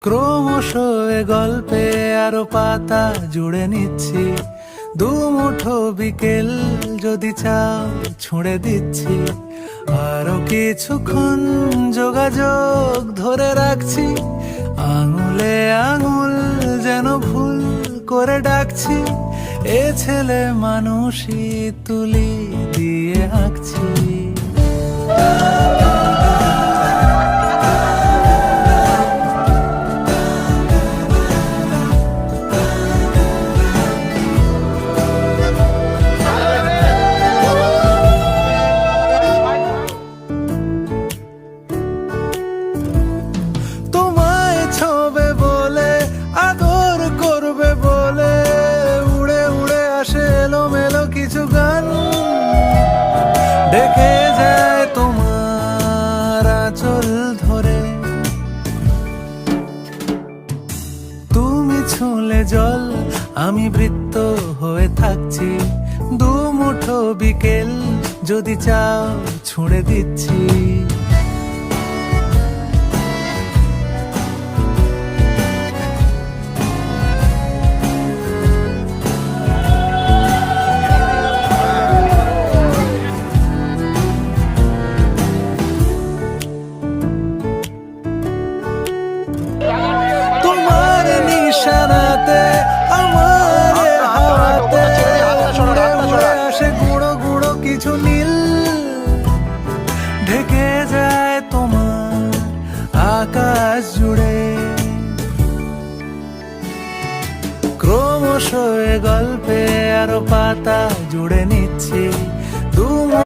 ক্রমশ এ গল্পে আরো পাতা জুড়ে নিচ্ছি, দুমুঠো বিকেল যদি চাও ছুঁড়ে দিচ্ছি। আরো কিছুক্ষণ যোগাযোগ ধরে রাখছি, আঙুলে আঙুল যেন ভুল করে ডাকছি। এ ছেলে মানুষই তুলি দিয়ে আঁকছি। তোমায় ছোবে বলে, আদর করবে বলে, উড়ে উড়ে আসে এলোমেলো কিছু গান, ডেকে যায় তোমার আঁচল ধরে। তুমি ছুঁলে জল, আমি বৃত্ত হয়ে থাকছি, দুমুঠো বিকেল যদি চাও ছুঁড়ে দিচ্ছি। তোমার নিশানাতে আমার হাওয়াতে উড়ে উড়ে আসে গুঁড়ো গুঁড়ো কিছু নীল, ঢেকে যায় তোমার আকাশ জুড়ে। ক্রমশ এ গল্পে আরো পাতা জুড়ে নিচ্ছি,